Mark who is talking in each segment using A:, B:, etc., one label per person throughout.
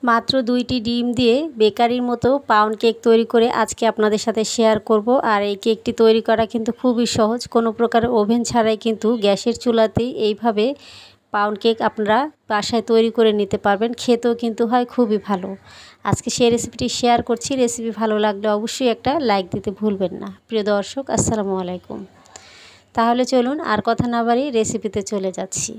A: মাত্র 2টি ডিম দিয়ে বেকারির মতো পাউন্ড কেক তৈরি করে আজকে আপনাদের সাথে শেয়ার করব। আর এই কেকটি তৈরি করা কিন্তু খুবই সহজ, কোনো প্রকার ওভেন ছাড়াই কিন্তু গ্যাসের চুলাতেই এইভাবে পাউন্ড কেক আপনারা বাসায় তৈরি করে নিতে পারবেন। খেতেও কিন্তু হয় খুবই ভালো। আজকে সেই রেসিপিটি শেয়ার করছি। রেসিপি ভালো লাগলে অবশ্যই একটা লাইক দিতে ভুলবেন না। প্রিয় দর্শক, আসসালামু আলাইকুম। তাহলে চলুন আর কথা না বাড়িয়ে রেসিপিতে চলে যাচ্ছি।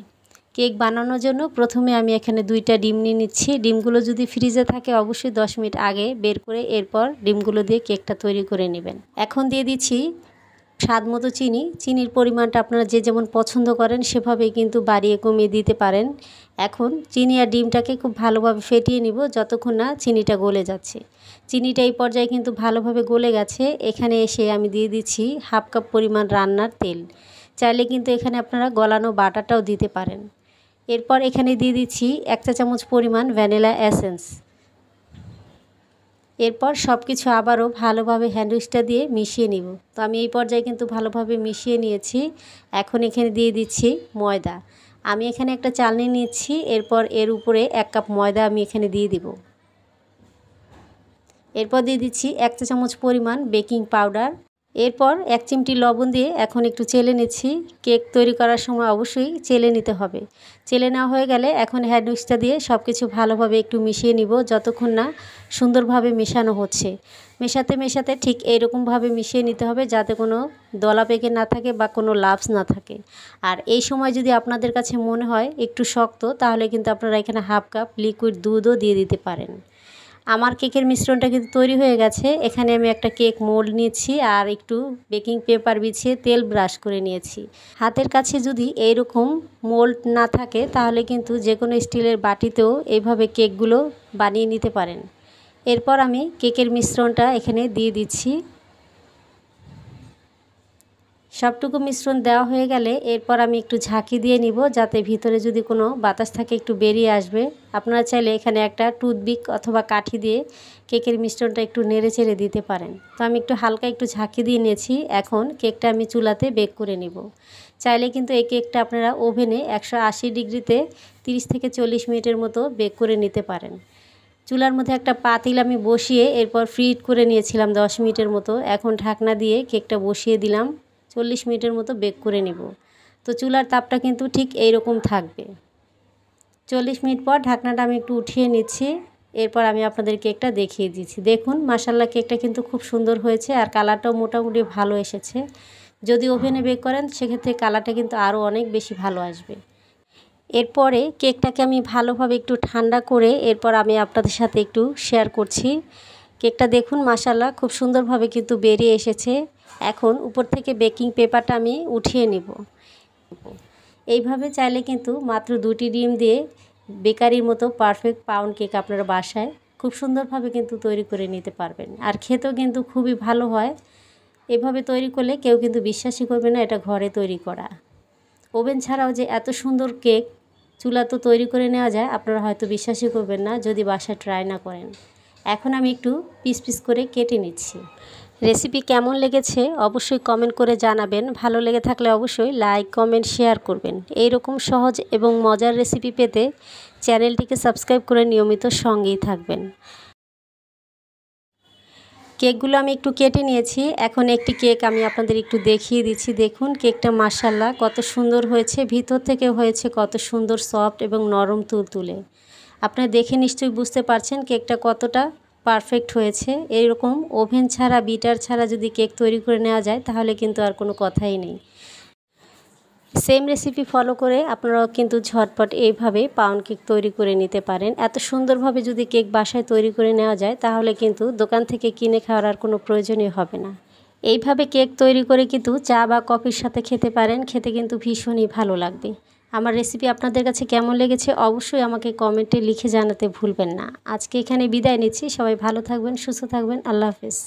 A: কেক বানানোর জন্য প্রথমে আমি এখানে 2টা ডিম নিয়ে নিচ্ছি। ডিমগুলো যদি ফ্রিজে থাকে অবশ্যই 10 মিনিট আগে বের করে এরপর ডিমগুলো দিয়ে কেকটা তৈরি করে নেবেন। এখন দিয়ে দিচ্ছি স্বাদ মতো চিনি। চিনির পরিমাণটা আপনারা যে যেমন পছন্দ করেন সেভাবেই কিন্তু বাড়িয়ে কমিয়ে দিতে পারেন। এখন চিনি আর ডিমটাকে খুব ভালোভাবে ফেটিয়ে নিব যতক্ষণ না চিনিটা গলে যাচ্ছে। চিনিটা এই পর্যায়ে কিন্তু ভালোভাবে গলে গেছে। এখানে এসে আমি দিয়ে দিচ্ছি হাফ কাপ পরিমাণ রান্নার তেল। চাইলে কিন্তু এখানে আপনারা গলানো বাটারটাও দিতে পারেন। এরপর এখানে দিয়ে দিচ্ছি 1 চা চামচ পরিমাণ ভ্যানিলা এসেন্স। এরপর সব কিছু আবারও ভালোভাবে হ্যান্ড উইস্কটা দিয়ে মিশিয়ে নিব। তো আমি এই পর্যায়ে কিন্তু ভালোভাবে মিশিয়ে নিয়েছি। এখন এখানে দিয়ে দিচ্ছি ময়দা। আমি এখানে একটা চালনি নিচ্ছি। এরপর এর উপরে 1 কাপ ময়দা আমি এখানে দিয়ে দিব। এরপর দিয়ে দিচ্ছি 1 চা চামচ পরিমাণ বেকিং পাউডার। এরপর 1 চিমটি লবণ দিয়ে এখন একটু চেলে নিচ্ছি। কেক তৈরি করার সময় অবশ্যই চেলে নিতে হবে। চেলে নেওয়া হয়ে গেলে এখন হ্যান্ড উইস্কটা দিয়ে সব কিছু ভালোভাবে একটু মিশিয়ে নিব যতক্ষণ না সুন্দরভাবে মেশানো হচ্ছে। মেশাতে মেশাতে ঠিক এইরকমভাবে মিশিয়ে নিতে হবে যাতে কোনো দলা পেকে না থাকে বা কোনো লাম্পস না থাকে। আর এই সময় যদি আপনাদের কাছে মনে হয় একটু শক্ত, তাহলে কিন্তু আপনারা এখানে হাফ কাপ লিকুইড দুধও দিয়ে দিতে পারেন। আমার কেকের মিশ্রণটা কিন্তু তৈরি হয়ে গেছে। এখানে আমি একটা কেক মোল্ড নিয়েছি আর একটু বেকিং পেপার বিছিয়ে তেল ব্রাশ করে নিয়েছি। হাতের কাছে যদি এইরকম মোল্ড না থাকে তাহলে কিন্তু যে কোনো স্টিলের বাটিতেও এইভাবে কেকগুলো বানিয়ে নিতে পারেন। এরপর আমি কেকের মিশ্রণটা এখানে দিয়ে দিচ্ছি। সবটুকু মিশ্রণ দেওয়া হয়ে গেলে এরপর আমি একটু ঝাঁকি দিয়ে নিব যাতে ভিতরে যদি কোনো বাতাস থাকে একটু বেরিয়ে আসবে। আপনারা চাইলে এখানে একটা টুথপিক অথবা কাঠি দিয়ে কেকের মিশ্রণটা একটু নেড়ে চেড়ে দিতে পারেন। তো আমি একটু হালকা একটু ঝাঁকি দিয়ে নিয়েছি। এখন কেকটা আমি চুলাতে বেক করে নিব। চাইলে কিন্তু এই কেকটা আপনারা ওভেনে 180 ডিগ্রিতে 30 থেকে 40 মিনিটের মতো বেক করে নিতে পারেন। চুলার মধ্যে একটা পাতিল আমি বসিয়ে এরপর ফ্রিহিট করে নিয়েছিলাম 10 মিনিটের মতো। এখন ঢাকনা দিয়ে কেকটা বসিয়ে দিলাম। 40 মিনিটের মতো বেক করে নেব। তো চুলার তাপটা কিন্তু ঠিক এই রকম থাকবে। 40 মিনিট পর ঢাকনাটা আমি একটু উঠিয়ে নিচ্ছি। এরপর আমি আপনাদের কেকটা দেখিয়ে দিচ্ছি। দেখুন মাশাআল্লাহ কেকটা কিন্তু খুব সুন্দর হয়েছে আর কালারটাও মোটামুটি ভালো এসেছে। যদি ওভেনে বেক করেন সেক্ষেত্রে কালারটা কিন্তু আরও অনেক বেশি ভালো আসবে। এরপরে কেকটাকে আমি ভালোভাবে একটু ঠান্ডা করে এরপর আমি আপনাদের সাথে একটু শেয়ার করছি। কেকটা দেখুন মাশাআল্লাহ খুব সুন্দরভাবে কিন্তু বেরিয়ে এসেছে। এখন উপর থেকে বেকিং পেপারটা আমি উঠিয়ে নিব। এইভাবে চাইলে কিন্তু মাত্র 2টি ডিম দিয়ে বেকারির মতো পারফেক্ট পাউন্ড কেক আপনারা বাসায় খুব সুন্দরভাবে কিন্তু তৈরি করে নিতে পারবেন। আর খেতেও কিন্তু খুবই ভালো হয়। এভাবে তৈরি করলে কেউ কিন্তু বিশ্বাসই করবে না এটা ঘরে তৈরি করা। ওভেন ছাড়াও যে এত সুন্দর কেক চুলা তো তৈরি করে নেওয়া যায়, আপনারা হয়তো বিশ্বাসই করবেন না যদি বাসায় ট্রাই না করেন। এখন আমি একটু পিস পিস করে কেটে নিচ্ছি। রেসিপি কেমন লেগেছে অবশ্যই কমেন্ট করে জানাবেন। ভালো লেগে থাকলে অবশ্যই লাইক, কমেন্ট, শেয়ার করবেন। এই রকম সহজ এবং মজার রেসিপি পেতে চ্যানেলটিকে সাবস্ক্রাইব করে নিয়মিত সঙ্গেই থাকবেন। কেকগুলো আমি একটু কেটে নিয়েছি। এখন একটি কেক আমি আপনাদের একটু দেখিয়ে দিচ্ছি। দেখুন কেকটা মাশাআল্লাহ কত সুন্দর হয়েছে, ভিতর থেকে হয়েছে কত সুন্দর সফট এবং নরম তুলতুলে। আপনারা দেখে নিশ্চয়ই বুঝতে পারছেন কেকটা কতটা পারফেক্ট হয়েছে। এইরকম ওভেন ছাড়া বিটার ছাড়া যদি কেক তৈরি করে নেওয়া যায় তাহলে কিন্তু আর কোনো কথাই নেই। সেম রেসিপি ফলো করে আপনারাও কিন্তু ঝটপট এইভাবে পাউন্ড কেক তৈরি করে নিতে পারেন। এত সুন্দরভাবে যদি কেক বাসায় তৈরি করে নেওয়া যায় তাহলে কিন্তু দোকান থেকে কিনে খাওয়ার আর কোনো প্রয়োজনই হবে না। এইভাবে কেক তৈরি করে কিন্তু চা বা কফির সাথে খেতে পারেন। খেতে কিন্তু ভীষণই ভালো লাগবে। আমার রেসিপি আপনাদের কাছে কেমন লেগেছে অবশ্যই আমাকে কমেন্টে লিখে জানাতে ভুলবেন না। আজকে এখানে বিদায় নিচ্ছি। সবাই ভালো থাকবেন, সুস্থ থাকবেন। আল্লাহ হাফেজ।